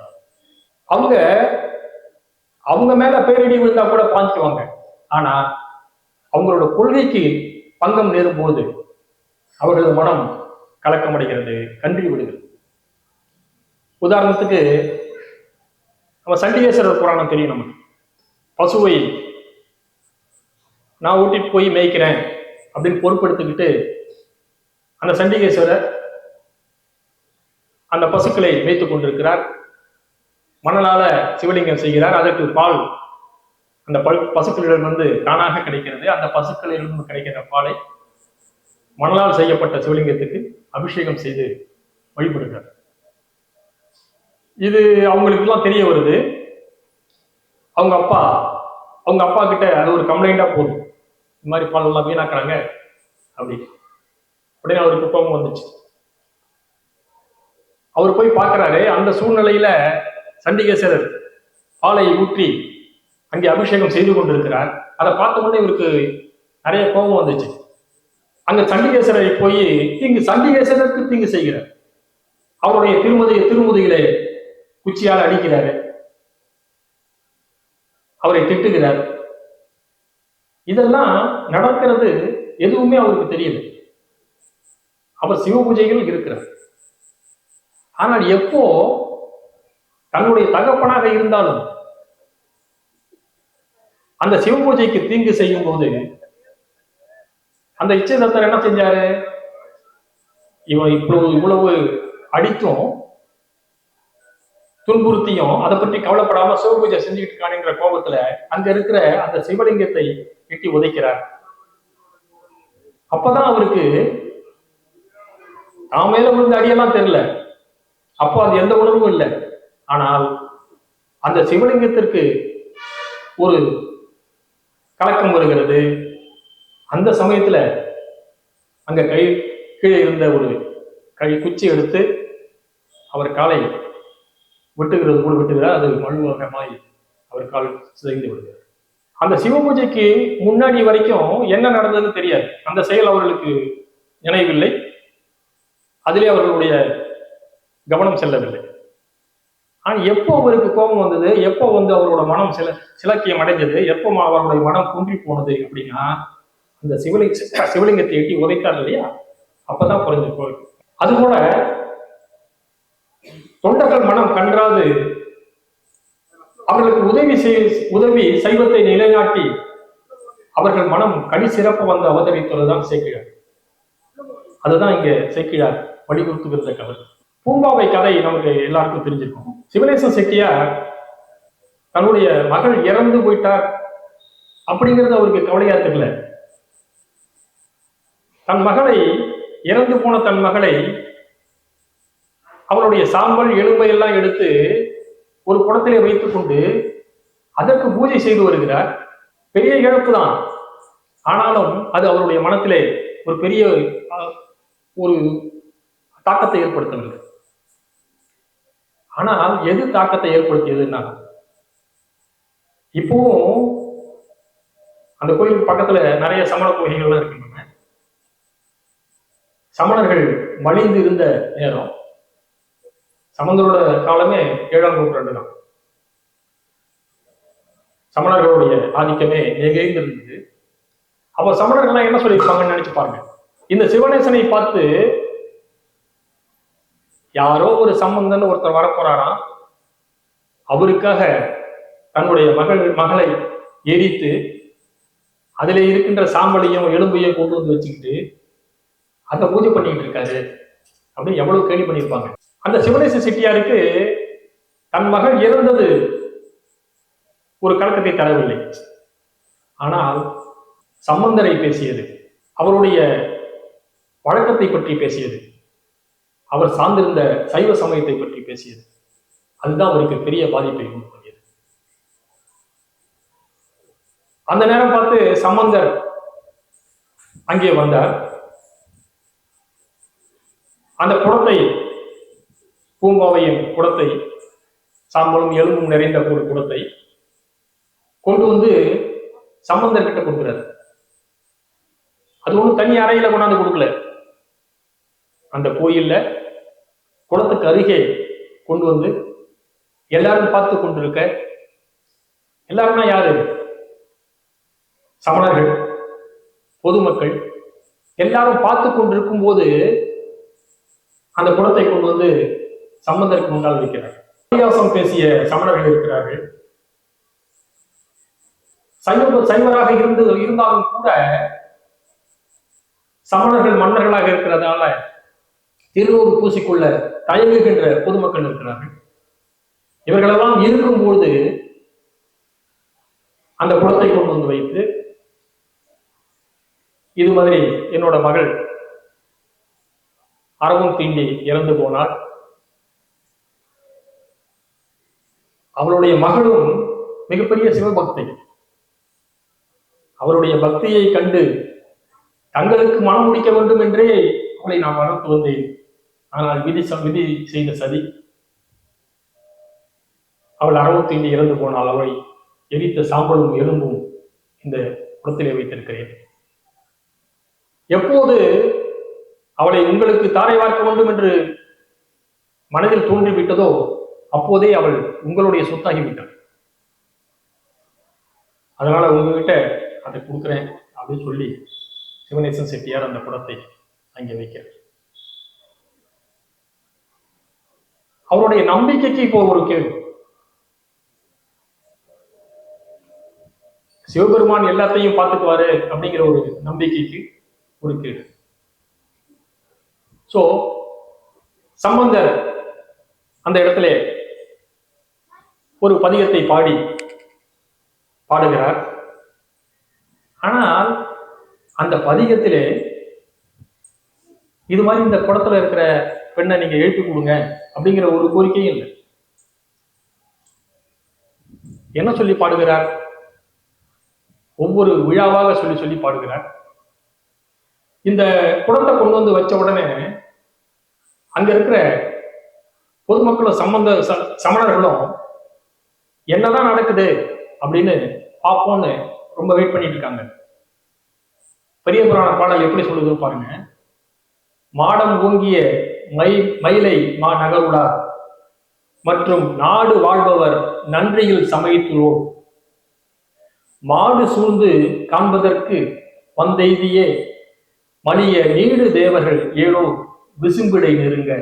அவங்க மேல பேரிடி விழுந்தா கூட பாஞ்சுக்குவாங்க. ஆனா அவங்களோட கொள்கைக்கு பங்கம் நேரும் போது அவர்களது மனம் கலக்கம் அடைகிறது, கன்றி விடுகிறது. உதாரணத்துக்கு நம்ம சண்டிகேஸ்வரர் புராணம் தெரியும். நமக்கு பசுவை நான் ஓட்டிட்டு போய் மேய்க்கிறேன் அப்படின்னு பொறுப்பெடுத்துக்கிட்டு அந்த சண்டிகேஸ்வரர் அந்த பசுக்களை மேய்த்துக் கொண்டிருக்கிறார். மணலால சிவலிங்கம் செய்கிறார். அதற்கு பால் அந்த பசுக்களிடம் தானாக கிடைக்கிறது. அந்த பசுக்களிலிருந்து கிடைக்கிற பாலை மணலால் செய்யப்பட்ட சிவலிங்கத்துக்கு அபிஷேகம் செய்து வழிபடுகிறார். இது அவங்களுக்கு எல்லாம் தெரிய வருது. அவங்க அப்பா கிட்ட அது ஒரு கம்ப்ளைண்டா போகுது, இந்த மாதிரி பால் எல்லாம் வீணாக்குறாங்க அப்படின்னு அவருக்கு கோபம் வந்துச்சு. அவர் போய் பார்க்கிறாரு. அந்த சூழ்நிலையில சண்டிகேஸ்வரர் பாலை ஊற்றி அங்கே அபிஷேகம் செய்து கொண்டிருக்கிறார். அதை பார்த்த உடனே இவருக்கு நிறைய கோபம் வந்துச்சு. அங்க சண்டிகேஸ்வரரை போய் சண்டிகேஸ்வரருக்கு தீங்கு செய்கிறார். அவருடைய திருமுதுகிலே குச்சியால் அடிக்கிறாரு, அவரை திட்டுகிறார். இதெல்லாம் நடக்கிறது எதுவுமே அவருக்கு தெரியல. அவர் சிவ பூஜைகள் இருக்கிறார். ஆனால் எப்போ தன்னுடைய தகப்பனாக இருந்தாலும் அந்த சிவ பூஜைக்கு தீங்கு செய்யும் போது அந்த இச்சைதத்தர் என்ன செஞ்சாரு? இவன் இவ்வளவு அடித்தும் துன்புறுத்தியும் அதை பற்றி கவலைப்படாம சிவ பூஜை செஞ்சுக்கிட்டு இருக்கானுங்கிற கோபத்துல அங்க இருக்கிற அந்த சிவலிங்கத்தை எட்டி உதைக்கிறார். அப்பதான் அவருக்கு தான் மேல விழுந்த அடியெல்லாம் தெரியல, அப்போ அது எந்த உணர்வும் இல்லை. ஆனால் அந்த சிவலிங்கத்திற்கு ஒரு கலக்கம் வருகிறது. அந்த சமயத்துல அங்க கீழே இருந்த ஒரு குச்சி எடுத்து அவர் காலை வெட்டுகிறார். அது மழுவகமாய் அவர் கால் சிதைந்து விடுகிறார். அந்த சிவ பூஜைக்கு முன்னாடி வரைக்கும் என்ன நடந்ததுன்னு தெரியாது. அந்த செயல் அவர்களுக்கு நினைவில்லை. அதிலே அவர்களுடைய கவனம் செல்லவில்லை. ஆனா எப்போ அவருக்கு கோபம் வந்தது, எப்போ அவரோட மனம் சிலக்கியம் அடைஞ்சது, எப்போ அவருடைய மனம் குன்றி போனது அப்படின்னா அந்த சிவலிங்கத்தை எட்டி உதைத்தார் இல்லையா, அப்பதான் குறைஞ்சு போய். அதுபோல தொண்டர்கள் மனம் கன்றாது அவர்களுக்கு உதவி சைவத்தை நிலைநாட்டி அவர்கள் மனம் கடி சிறப்பு வந்து அவதரித்துள்ளதுதான் சேக்கிழார். அதுதான் இங்க சேக்கிழார் வலியுறுத்துகிற கதை. பூம்பாவை கதை நமக்கு எல்லாருக்கும் தெரிஞ்சிருக்கும். சிவனேசன் செட்டியார் தன்னுடைய மகள் இறந்து போயிட்டார் அப்படிங்கிறது அவருக்கு கவலையா தெரியல. இறந்து போன தன் மகளை அவனுடைய சாம்பல் எலும்பை எல்லாம் எடுத்து ஒரு குடத்திலே வைத்துக் கொண்டு அதற்கு பூஜை செய்து வருகிறார். பெரிய இழப்பு தான். ஆனாலும் அது அவருடைய மனத்திலே ஒரு பெரிய ஒரு தாக்கத்தை ஏற்படுத்தவில்லை. ஆனால் எது தாக்கத்தை ஏற்படுத்தியதுன்னா, இப்பவும் அந்த கோயிலுக்கு பக்கத்துல நிறைய சமண கோயில்கள்லாம் இருக்கின்றன. சமணர்கள் மலிந்து இருந்த நேரம், சமணரோட காலமே 7ஆம் நூற்றாண்டு தான். சமணர்களுடைய ஆதிக்கமே எங்கேயும் இருந்தது. அப்ப சமணர்கள்லாம் என்ன சொல்லியிருப்பாங்கன்னு நினைச்சு பாருங்க. இந்த சிவனேசனை பார்த்து யாரோ ஒரு சம்பந்தன் ஒருத்தர் வரப்போறாராம், அவருக்காக தன்னுடைய மகளை எரித்து அதுல இருக்கின்ற சாம்பலையும் எலும்பையும் கொண்டு வந்து வச்சுக்கிட்டு அதை பூஜை பண்ணிட்டு இருக்காரு அப்படின்னு எவ்வளவு கேள்வி பண்ணியிருப்பாங்க. அந்த சிவனேச செட்டியாருக்கு தன் மகள் இறந்தது ஒரு கலக்கத்தை தரவில்லை. ஆனால் சம்பந்தரை பேசியது, அவருடைய வழக்கத்தை பற்றி பேசியது, அவர் சார்ந்திருந்த சைவ சமயத்தை பற்றி பேசியது. அதுதான் அவருக்கு பெரிய பாதிப்பை உண்டு பண்ணியது. அந்த நேரம் பார்த்து சம்பந்தர் அங்கே வந்தார். அந்த குடத்தை, பூம்பாவையின் குடத்தை, சாம்பலும் எலும்பும் நிறைந்த ஒரு குடத்தை கொண்டு வந்து சம்பந்தர் கிட்ட கொடுக்கிறார். அது ஒன்றும் தனி அறையில கொண்டாந்து கொடுக்கல, அந்த கோயில்ல குளத்துக்கு அருகே கொண்டு வந்து எல்லாரும் பார்த்து கொண்டிருக்க. எல்லாருன்னா யாரு? சமணர்கள், பொதுமக்கள் எல்லாரும் பார்த்து கொண்டிருக்கும் போது அந்த குளத்தை கொண்டு வந்து சம்பந்தருக்கு முன்னால் வைக்கிறார். பரிகாசம் பேசிய சமணர்கள் இருக்கிறார்கள். சைவராக இருந்தாலும் கூட சமணர்கள் மன்னர்களாக இருக்கிறதுனால திருநூறு பூசிக்கொள்ள தயங்குகின்ற பொதுமக்கள் இருக்கிறார்கள். இவர்களெல்லாம் இருக்கும்போது அந்த குளத்தை கொண்டு வந்து வைத்து, இது மாதிரி என்னோட மகள் அரவம் தீண்டி இறந்து போனாள், அவளுடைய மகளும் மிகப்பெரிய சிவபக்தி, அவருடைய பக்தியை கண்டு தங்களுக்கு மனம் முடிக்க வேண்டும் என்றே அவளை நான் வளர்த்து வந்தேன். ஆனால் விதி செய்த சதி, அவள் அரவத்தீண்டி இறந்து போனால் அவளை எரித்த சாம்பலும் எலும்பும் இந்த குளத்திலே வைத்திருக்கிறேன். எப்போது அவளை உங்களுக்கு தாரை வார்க்க வேண்டும் என்று மனதில் தோன்றிவிட்டதோ அப்போதே அவள் உங்களுடைய சொத்தாகிவிட்டாள். அதனால உங்ககிட்ட அதை கொடுக்குறேன் அப்படின்னு சொல்லி சிவனேசன் செட்டியார் அந்த குடத்தை அங்கே வைக்கிறார். அவருடைய நம்பிக்கைக்கு இப்போ ஒரு கேள்வி. சிவபெருமான் எல்லாத்தையும் பார்த்துக்குவாரு அப்படிங்கிற ஒரு நம்பிக்கைக்கு ஒரு கேள்வி. சோ சம்பந்தர் அந்த இடத்துல ஒரு பதிகத்தை பாடுகிறார். ஆனால் அந்த பதிகத்திலே இது மாதிரி இந்த குளத்துல இருக்கிற பெண்ணை நீங்க எழுப்பி கொடுங்க அப்படிங்கிற ஒரு கோரிக்கையும் இல்லை. என்ன சொல்லி பாடுகிறார்? ஒவ்வொரு விழாவாக சொல்லி பாடுகிறார். இந்த குளத்தை கொண்டு வந்து வச்ச உடனே அங்க இருக்கிற பொதுமக்களும் சமணர்களும் என்னதான் நடக்குது அப்படின்னு பார்ப்போம்னு ரொம்ப வெயிட் பண்ணிட்டு இருக்காங்க. பெரிய புராண பாடல் எப்படி சொல்லுதுன்னு பாருங்க. மாடம் ஓங்கிய மயிலை மா நகருடார் மற்றும் நாடு வாழ்பவர் நன்றியில் சமைத்துள்ளோர் மாடு சூழ்ந்து காண்பதற்கு வந்தெய்தியே மணிய நீடு தேவர்கள் ஏழோ விசும்பிடை நெருங்க.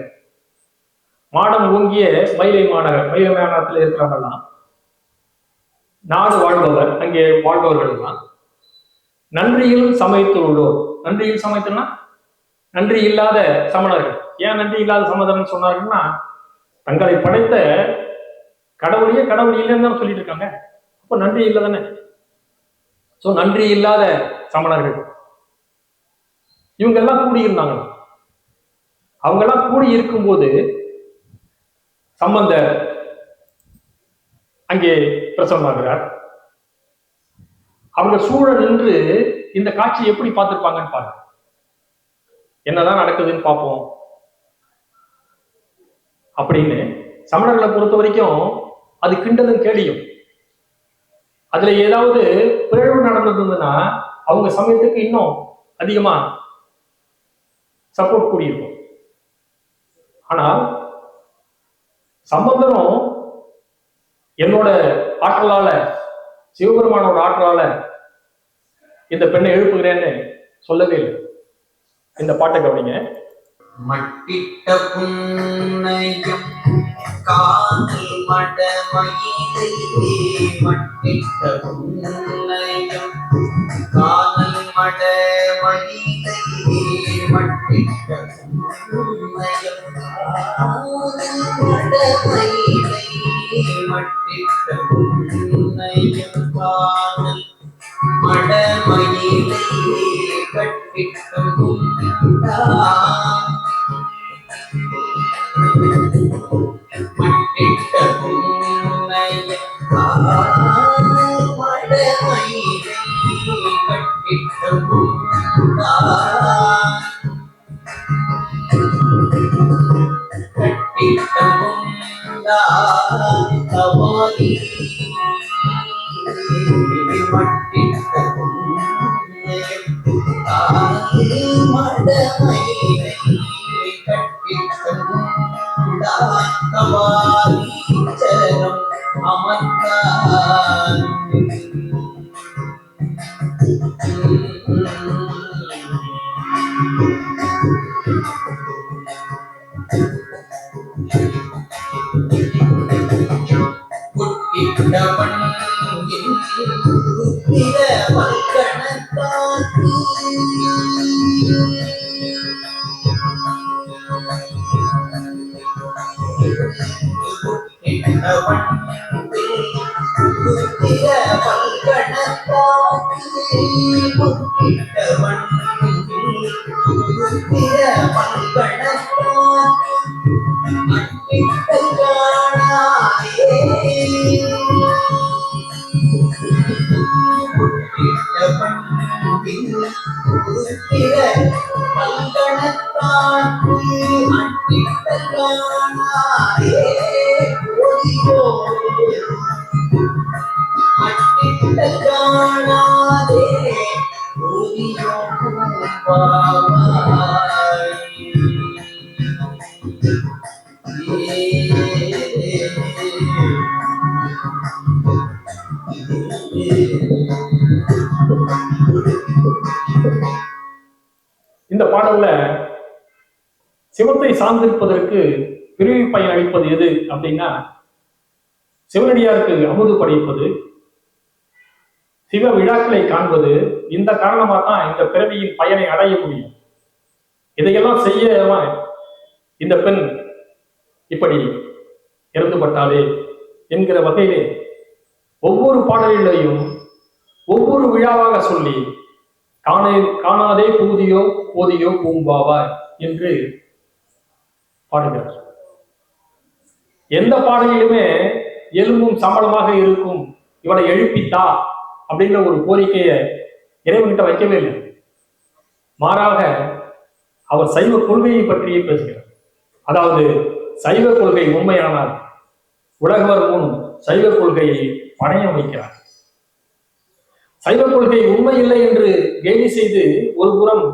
மாடம் ஓங்கிய மயிலை மாநகர், மயிலை மாநகரத்தில் இருக்கிறவங்கலாம் நாடு வாழ்பவர், அங்கே வாழ்பவர்கள் எல்லாம் நன்றியில் சமைத்துள்ளோர். நன்றியில் சமைத்துனா நன்றி இல்லாத சமணர்கள். ஏன் நன்றி இல்லாத சமணர்கள் சொன்னார்கள்னா, தங்களை படைத்த கடவுளையே கடவுள் இல்லைன்னு தான் சொல்லிட்டு இருக்காங்க. அப்போ நன்றி இல்லை தானே. சோ நன்றி இல்லாத சமணர்கள் இவங்க எல்லாம் கூடியிருந்தாங்க. அவங்க எல்லாம் கூடி இருக்கும்போது சம்பந்தர் அங்கே பிரசவமாகிறார். அவங்க சூழ நின்று இந்த காட்சி எப்படி பார்த்திருப்பாங்கன்னு பாருங்க. என்னதான் நடக்குதுன்னு பார்ப்போம் அப்படின்னு சமணர்களை பொறுத்த வரைக்கும் அது கிண்டலும் கேலியும். அதுல ஏதாவது பிறழ்வு நடந்ததுன்னா அவங்க சமயத்துக்கு இன்னும் அதிகமா சப்போர்ட் கூடியிருக்கும். ஆனால் சம்பந்தரும் என்னோட ஆற்றலால, சிவபெருமானோட ஆற்றலால இந்த பெண்ணை எழுப்புகிறேன்னு சொல்லவே இல்லை. இந்த பாட்டை கவனிங்க. மட்டிட்ட புன்னையும் காதல் மடமயிலே மட்டிட்ட புன்னையும் காதல் மடமயிலே மட்டிட்ட புன்னையும் மடமயிலை மட்டிட்ட புன்னையும் காணல் மடமயிலை கட்டிட்ட புண்டான் மட்டிட்ட புன்னையும் காணல் மடமயிலை கட்டிட்ட புண்டான் கட்டிட்ட புண்டான் கவாலி மட்டிட்ட புன்னையும் மடமயிலை கட்டிட்ட புண்டான் கவாலி சரணம் அமர்ந்தான் புட்டிட்டவன் பிற வல்கணத்தாக்கு புட்டிட்டவன் பிற வல்கணத்தாக்கு புட்டிட்டவன் பிற வல்கணத்தாக்கு இந்த பாடல்ல சிவத்தை சார்ந்திருப்பதற்கு பிறவி பயன் அளிப்பது எது அப்படின்னா, சிவனடியாருக்கு அமுது படைப்பது, சிவ விழாக்களை காண்பது. இந்த காரணமா தான் இந்த பிறவியின் பயனை அடைய முடியும். இதையெல்லாம் செய்ய இந்த பெண் இப்படி இறந்துபட்டாளே என்கிற வகையிலே ஒவ்வொரு பாடலிலையும் ஒவ்வொரு விழாவாக சொல்லி காணாதே பூதியோ போதியோ பூம்பாவாய் என்று பாடுகிறார். எந்த பாடலிலுமே எலும்பும் சம்பளமாக இருக்கும் இவளை எழுப்பித்தா அப்படின்ற ஒரு கோரிக்கையை இறைவன்கிட்ட வைக்கவே இல்லை. மாறாக அவர் சைவ கொள்கையை பற்றியே பேசுகிறார். அதாவது சைவ கொள்கை உண்மையானால் உலகவர் முன் சைவ கொள்கையை பணையம் வைக்கிறார். சைவ கொள்கை உண்மை இல்லை என்று கேலி செய்து ஒரு புறம்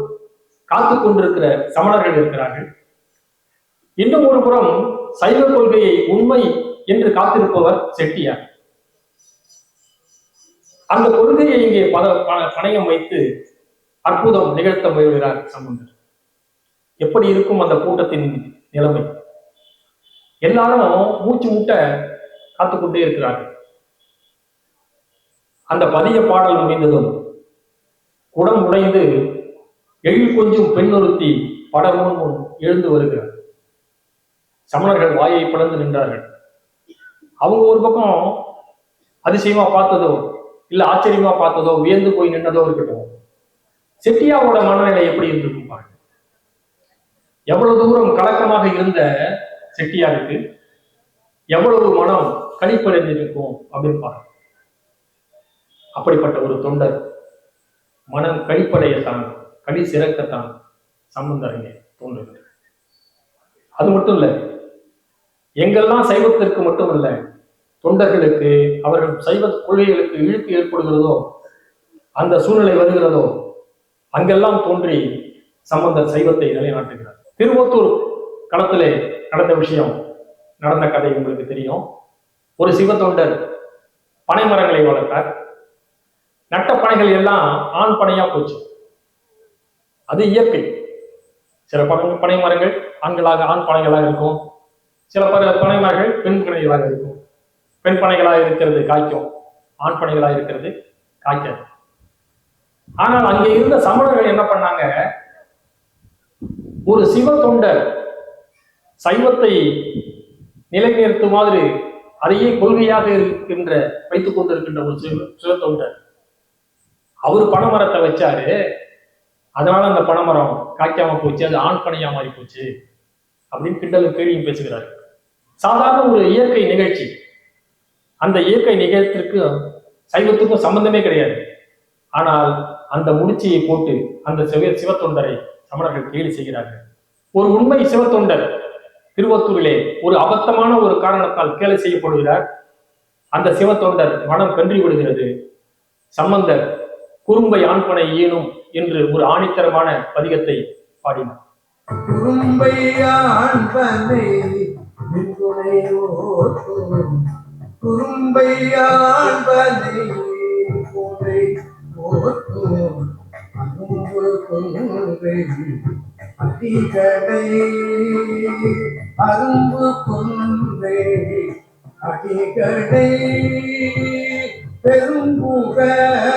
காத்து கொண்டிருக்கிற சமணர்கள் இருக்கிறார்கள். இன்னும் ஒரு புறம் சைவ கொள்கையை உண்மை என்று காத்திருப்பவர் செட்டியார். அந்த கொள்கையை இங்கே பணையம் வைத்து அற்புதம் நிகழ்த்த முயல்கிறார் சம்பந்தர். எப்படி இருக்கும் அந்த கூட்டத்தின் நிலைமை? எல்லாரும் மூச்சு முட்ட காத்துக்கொண்டே இருக்கிறார்கள். அந்த பதிய பாடல் முடிந்ததும் குடம் உடைந்து எழில் கொஞ்சம் பெண் ஒருத்தி படமுன் முன் எழுந்து வருகிறார். சமணர்கள் வாயை பிளந்து நின்றார்கள். அவங்க ஒரு பக்கம் அதிசயமா பார்த்ததோ இல்ல ஆச்சரியமா பார்த்ததோ வியந்து போய் நின்றதோ இருக்கட்டும், செட்டியாவோட மனநிலை எப்படி இருந்திருக்கும் பாருங்க. எவ்வளவு தூரம் கலக்கமாக இருந்த செட்டியாருக்கு எவ்வளவு மனம் கழிப்படைந்திருக்கும் அப்படின்னு பாருங்க. அப்படிப்பட்ட ஒரு தொண்டர் மனம் கழிப்படையத்தான், களி சிறக்கத்தான் சம்பந்தர் இங்கே தோன்றுகிறது. அது மட்டும் இல்லை, எங்கெல்லாம் சைவத்திற்கு மட்டுமல்ல தொண்டர்களுக்கு அவர்கள் சைவ கொள்கைகளுக்கு இழுக்கு ஏற்படுகிறதோ, அந்த சூழ்நிலை வருகிறதோ, அங்கெல்லாம் தோன்றி சம்பந்தர் சைவத்தை நிலைநாட்டுகிறார். திருவொத்தூர் களத்திலே நடந்த விஷயம், நடந்த கதை உங்களுக்கு தெரியும். ஒரு சிவ தொண்டர் பனை மரங்களை வளர்த்தார். நட்ட பனைகள் எல்லாம் ஆண் பனையா போச்சு. அது இயற்கை. சில பனை மரங்கள் ஆண்களாக ஆண் பனைகளாக இருக்கும், சில பனை மரங்கள் பெண் பனைகளாக இருக்கும். பெண் பனைகளாக இருக்கிறது காய்க்கும், ஆண் பனைகளாக இருக்கிறது காய்க்காது. ஆனால் அங்கே இருந்த சமணர்கள் என்ன பண்ணாங்க, ஒரு சிவ தொண்டர் சைவத்தை நிலைநிறுத்துமாறு அதையே கொள்கையாக இருக்கின்ற வைத்துக் கொண்டிருக்கின்ற ஒரு சிவத்தொண்டர். அவரு பனைமரத்தை வச்சாரு, அதனால அந்த பனைமரம் காய்க்காம போச்சு, அது ஆண் பனையா மாறி போச்சு அப்படின்னு கிண்டலும் கேள்வியும் பேசுகிறார். சாதாரண ஒரு இயற்கை நிகழ்ச்சி. அந்த இயற்கை நிகழ்ச்சிக்கு சைவத்துக்கும் சம்பந்தமே கிடையாது. ஆனால் அந்த முடிச்சியை போட்டு அந்த சிவத்தொண்டரை சமணர்கள் கேலி செய்கிறார்கள். ஒரு உண்மை சிவத்தொண்டர் திருவத்தூரிலே ஒரு அபத்தமான ஒரு காரணத்தால் கேலி செய்யப்படுகிறார். அந்த சிவத்தொண்டர் மனம் கன்றி விடுகிறது. சம்பந்தர் குறும்பை ஆண்பனை ஈனும் என்று ஒரு ஆணித்தரமான பதிகத்தை பாடினார். குறும்பை ஆண்பனை குறும்பை ஆண்பனை அடிகடை அரும்பு கொன்றை அடிகடை பெரும்புகலியுள்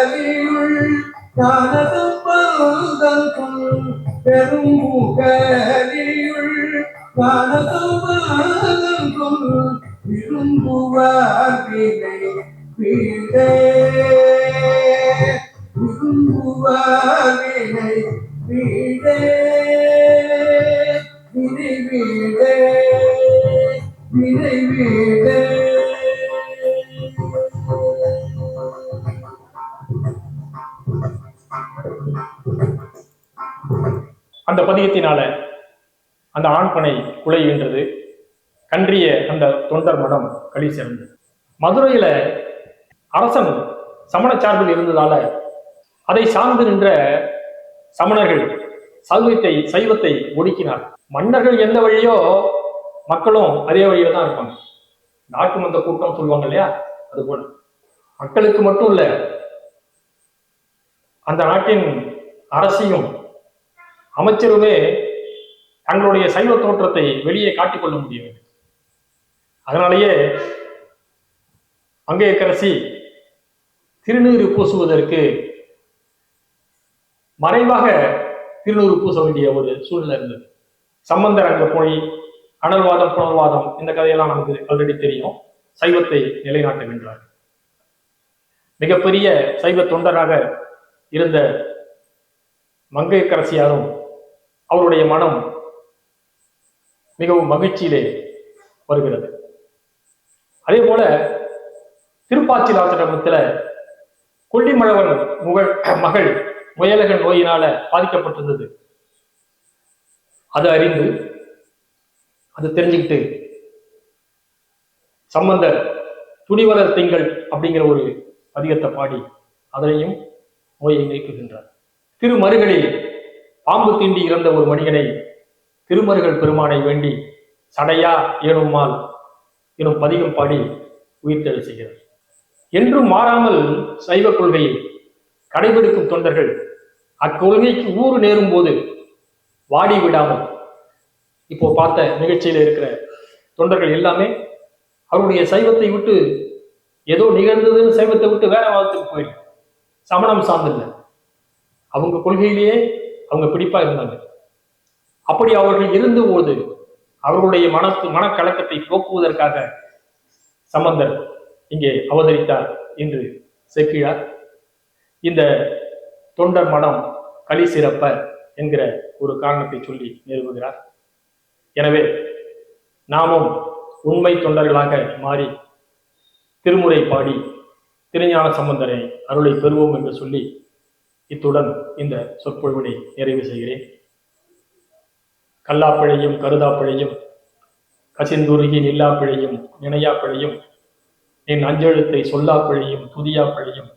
ஞானதும் பல்தன் பெரும்புகலியுள் ஞானதும் பல்தன் விரும்புவார் வினை வீடே விரும்புவார் வினை வீடே வினை வீடே வினை வீடே. அந்த பதிகத்தினால அந்த ஆண்பனை குலைகின்றது. கன்றிய அந்த தொண்டர் மனம் களி சேர்ந்தது. மதுரையில அரசன் சமண சார்பில் இருந்ததால அதை சார்ந்து நின்ற சமணர்கள் சைவத்தை ஒடுக்கினார். மன்னர்கள் எந்த வழியோ மக்களும் அதே வழியில தான் இருப்பாங்க. நாட்டு மந்த கூட்டம் சொல்லுவாங்க இல்லையா, அது போல மக்களுக்கு மட்டும் இல்ல, அந்த நாட்டின் அரசியும் அமைச்சருமே தங்களுடைய சைவ தோற்றத்தை வெளியே காட்டிக்கொள்ள முடியும். அதனாலேயே மங்கையர்க்கரசி திருநீறு பூசுவதற்கு மறைவாக திருநூறு பூச வேண்டிய ஒரு சூழ்நிலை இருந்தது. சம்பந்தர் அங்க போய் அனல்வாதம் புனர்வாதம் இந்த கதையெல்லாம் நமக்கு ஆல்ரெடி தெரியும். சைவத்தை நிலைநாட்டுகின்றார். மிகப்பெரிய சைவ தொண்டராக இருந்த மங்கையர்க்கரசியாரும் அவருடைய மனம் மிகவும் மகிழ்ச்சியிலே வருகிறது. அதே போல திருப்பாச்சிலாத்திரமத்துல கொல்லிமழவன் மகள் முயலகன் நோயினால பாதிக்கப்பட்டிருந்தது. அது அறிந்து அது தெரிஞ்சுக்கிட்டு சம்பந்தர் துணிவலர் திங்கள் அப்படிங்கிற ஒரு பதிகத்தை பாடி அதனையும் நோயை நீக்குகின்றார். திருமருகளில் பாம்பு தீண்டி இறந்த ஒரு மனிதனை திருமருகள் பெருமானை வேண்டி சடையா ஏனும்மாள் எனும் பதிகம் பாடி உயிர்த்தெழ செய்கிறார். என்றும் மாறாமல் சைவ கொள்கையை கடைபிடிக்கும் தொண்டர்கள் அக்கொள்கைக்கு ஊறு நேரும் போது வாடி விடாமல், இப்போ பார்த்த நிகழ்ச்சியில இருக்கிற தொண்டர்கள் எல்லாமே அவருடைய சைவத்தை விட்டு ஏதோ நிகழ்ந்ததுன்னு சைவத்தை விட்டு வேற வாதத்துக்கு போயிருக்கு. சமணம் சார்ந்தில்லை, அவங்க கொள்கையிலேயே அவங்க பிடிப்பா இருந்தாங்க. அப்படி அவர்கள் இருந்தபோது அவர்களுடைய மனக்கலக்கத்தை போக்குவதற்காக சம்பந்தர் இங்கே அவதரித்தார் என்று செக்கிழார் இந்த தொண்டர் மனம் களி சிறப்ப என்கிற ஒரு காரணத்தை சொல்லி நிறுவுகிறார். எனவே நாமும் உண்மை தொண்டர்களாக மாறி திருமுறை பாடி திருஞான சம்பந்தரை அருளை பெறுவோம் என்று சொல்லி இத்துடன் இந்த சொற்பொழிவினை நிறைவு செய்கிறேன். கல்லாப்பிழையும் கருதாப்பிழையும் கசிந்துருகி நில்லாப்பிழையும் நினையாப்பிழையும் என் அஞ்செழுத்தை சொல்லாப்பிழையும் துதியாப்பிழையும்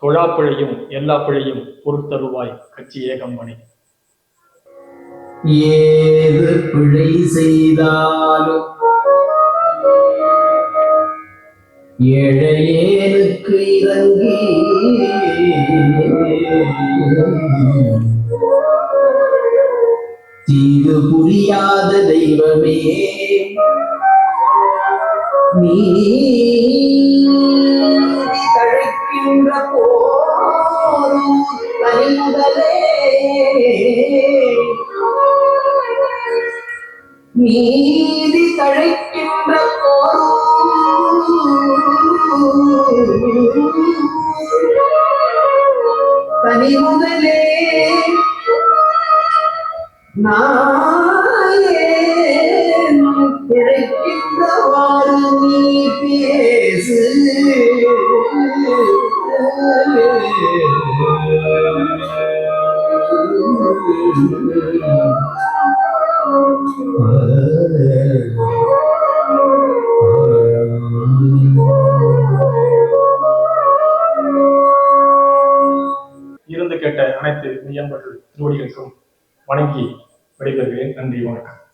தொழாப்பிழையும் எல்லா பிழையும் பொறுத்தருவாய் கட்சி ஏகம்மணி. ஏது பிழை செய்தாலும் ஏழையேனுக்கு இறங்கி தீது புரியாத தெய்வமே நீ தழைக்கின்ற போரும் தனிமுதலே நீதி தழைக்கின்ற கிடைக்கின்றவாறு நீ பேசு. இருந்து கேட்ட அனைத்து மெய்யன்பர்கள் திருவடிகளுக்கும் வணங்கி விடைபெறுகிறேன். நன்றி, வணக்கம்.